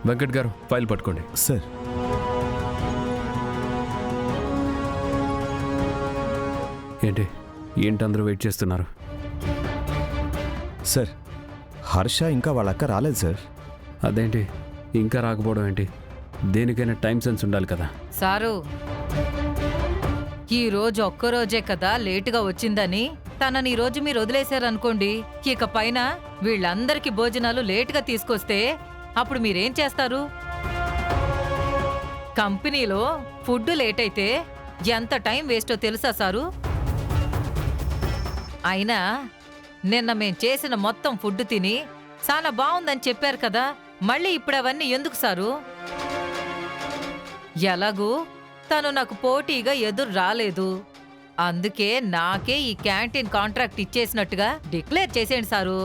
వెంకట్ గారు ఫైల్ పట్టుకోండి. సార్. ఏంటి అందరూ వెయిట్ చేస్తున్నారు? సార్, హర్ష ఇంకా వాళ్ళ అక్క రాలేదు సార్. అదేంటి ఇంకా రాకపోవడం ఏంటి? దేనికైనా టైం సెన్స్ ఉండాలి కదా. సారు, ఈ రోజు ఒక్కరోజే కదా లేటుగా వచ్చిందని తనని ఈ రోజు మీరు వదిలేశారనుకోండి, ఇక పైన వీళ్ళందరికీ భోజనాలు లేటుగా తీసుకొస్తే అప్పుడు మీరేం చేస్తారు? కంపెనీలో ఫుడ్ లేట్ అయితే ఎంత టైం వేస్టో తెలుసా సారు? అయినా నిన్న మేం చేసిన మొత్తం ఫుడ్ తిని చాలా బాగుందని చెప్పారు కదా, మళ్ళీ ఇప్పుడు అవన్నీ ఎందుకు సారు? ఎలాగూ తను నాకు పోటీగా ఎదురు రాలేదు, అందుకే నాకే ఈ క్యాంటీన్ కాంట్రాక్ట్ ఇచ్చేసినట్టుగా డిక్లేర్ చేసేయండి సారు.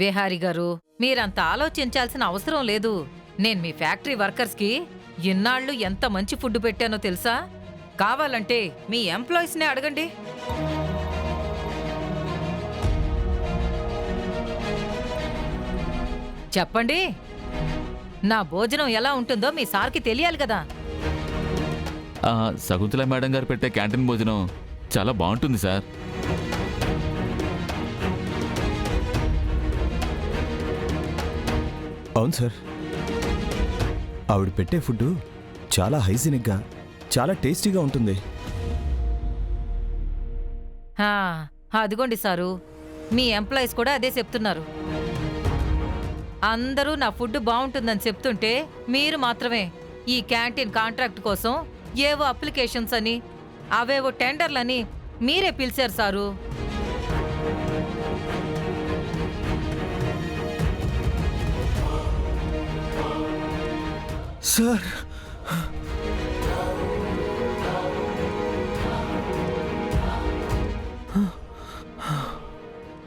విహారి గారు, మీరంత ఆలోచించాల్సిన అవసరం లేదు. నేను మీ ఫ్యాక్టరీ వర్కర్స్కి ఇన్నాళ్ళు ఎంత మంచి ఫుడ్ పెట్టానో తెలుసా? కావాలంటే మీ ఎంప్లాయీస్నే అడగండి. చెప్పండి, నా భోజనం ఎలా ఉంటుందో మీ సార్కి తెలియాలి కదా. శకుంతల మేడం గారు పెట్టే క్యాంటీన్ భోజనం చాలా బాగుంటుంది సార్. అవును సార్, ఆవిడ పెట్టే ఫుడ్ చాలా హైజీనిక్గా చాలా టేస్టీగా ఉంటుంది. అదిగోండి సారు, మీ ఎంప్లాయీస్ కూడా అదే చెప్తున్నారు. అందరూ నా ఫుడ్ బాగుంటుందని చెప్తుంటే మీరు మాత్రమే ఈ క్యాంటీన్ కాంట్రాక్ట్ కోసం ఏవో అప్లికేషన్స్ అని అవేవో టెండర్లని మీరే పిలిచారు సారు. సార్,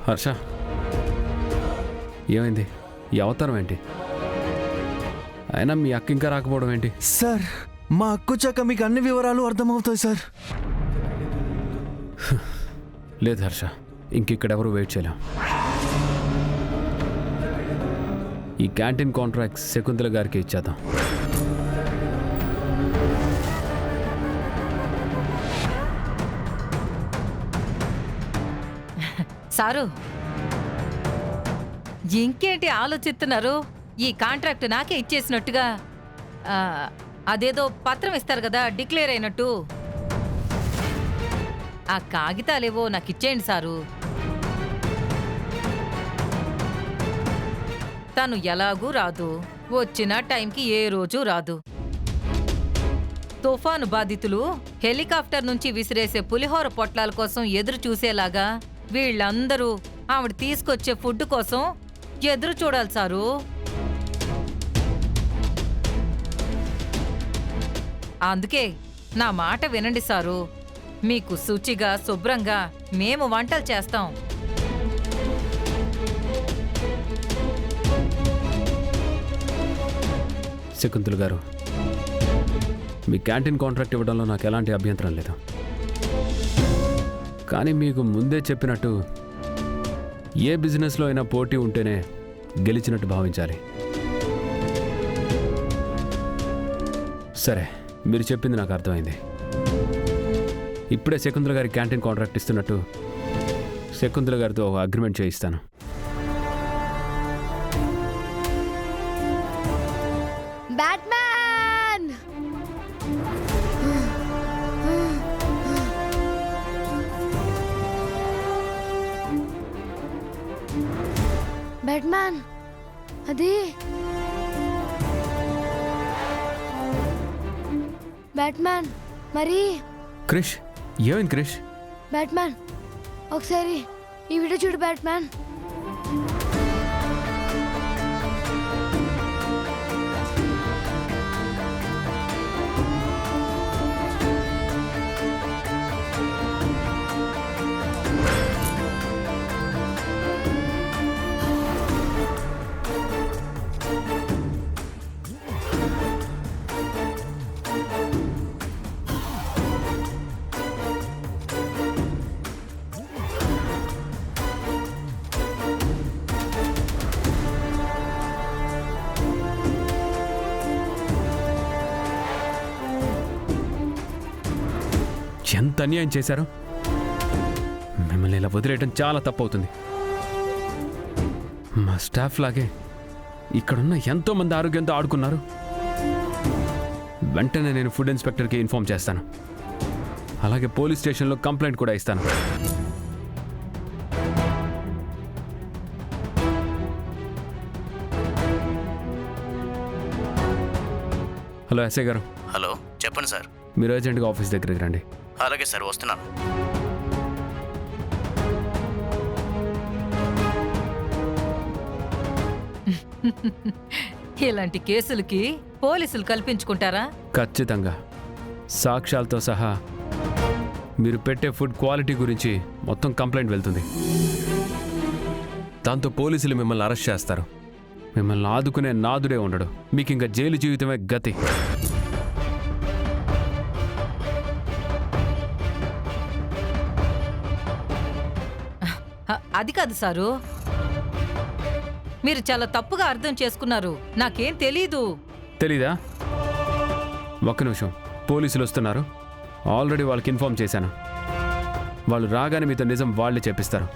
హర్ష, ఏమైంది? ఈ అవతారం ఏంటి? అయినా మీ అక్క ఇంకా రాకపోవడం ఏంటి? సార్, మా అక్క వచ్చాక మీకు అన్ని వివరాలు అర్థమవుతాయి సార్. లేదు హర్ష, ఇంకెక్కడెవరూ వెయిట్ చేయలేం. ఈ క్యాంటీన్ కాంట్రాక్ట్ శకుంతల గారికి ఇచ్చేద్దాం. సారు, ఇంకేంటి ఆలోచిస్తున్నారు? ఈ కాంట్రాక్ట్ నాకే ఇచ్చేసినట్టుగా అదేదో పత్రం ఇస్తారు కదా, డిక్లేర్ అయినట్టు. ఆ కాగితాలేవో నాకు ఇచ్చేయండి సారు. తను ఎలాగూ రాదు, వచ్చిన టైంకి ఏ రోజు రాదు. తుఫాను బాధితులు హెలికాప్టర్ నుంచి విసిరేసే పులిహోర పొట్లాల కోసం ఎదురు చూసేలాగా వీళ్ళందరూ ఆవిడ తీసుకొచ్చే ఫుడ్ కోసం ఎదురు చూడాలి సారు. అందుకే నా మాట వినండి సారు. మీకు శుచిగా శుభ్రంగా మేము వంటలు చేస్తాం. శకుంతల గారు, మీ క్యాంటీన్ కాంట్రాక్ట్ ఇవ్వడంలో నాకు ఎలాంటి అభ్యంతరం లేదు. కానీ మీకు ముందే చెప్పినట్టు ఏ బిజినెస్లో అయినా పోటీ ఉంటేనే గెలిచినట్టు భావించాలి. సరే, మీరు చెప్పింది నాకు అర్థమైంది. ఇప్పుడే శకుంతల గారి క్యాంటీన్ కాంట్రాక్ట్ ఇస్తున్నట్టు శకుంతల గారితో ఒక అగ్రిమెంట్ చేయిస్తాను. బ్యాట్మ్యాన్! బ్యాట్మ్యాన్, అది బ్యాట్మ్యాన్. మరి క్రిష్, ఏమైంది క్రిష్? బ్యాట్మ్యాన్, ఒకసారి ఈ వీడియో చూడు బ్యాట్మ్యాన్. ఎంత అన్యాయం చేశారు. మిమ్మల్ని ఇలా వదిలేయడం చాలా తప్పవుతుంది. మా స్టాఫ్ లాగే ఇక్కడున్న ఎంతోమంది ఆరోగ్యంతో ఆడుకున్నారు. వెంటనే నేను ఫుడ్ ఇన్స్పెక్టర్కి ఇన్ఫార్మ్ చేస్తాను. అలాగే పోలీస్ స్టేషన్లో కంప్లైంట్ కూడా ఇస్తాను. హలో ఎస్ఐ గారు, హలో, చెప్పండి సార్. మీరు అర్జెంట్గా ఆఫీస్ దగ్గరికి రండి. అలాగే సార్, వస్తున్నాను. ఇలాంటి కేసులకి పోలీసులు కల్పించుకుంటారా? ఖచ్చితంగా సాక్ష్యాలతో సహా మీరు పెట్టే ఫుడ్ క్వాలిటీ గురించి మొత్తం కంప్లైంట్ వెళ్తుంది. దాంతో పోలీసులు మిమ్మల్ని అరెస్ట్ చేస్తారు. మిమ్మల్ని ఆదుకునే నాదుడే ఉండడు. మీకు ఇంకా జైలు జీవితమే గతి. అది కాదు సారు, మీరు చాలా తప్పుగా అర్థం చేసుకున్నారు. నాకేం తెలీదు. తెలీదా? ఒక్క నిమిషం, పోలీసులు వస్తున్నారు. ఆల్రెడీ వాళ్ళకి ఇన్ఫార్మ్ చేశాను. వాళ్ళు రాగానే మీతో నిజం వాళ్ళే చెప్పిస్తారు.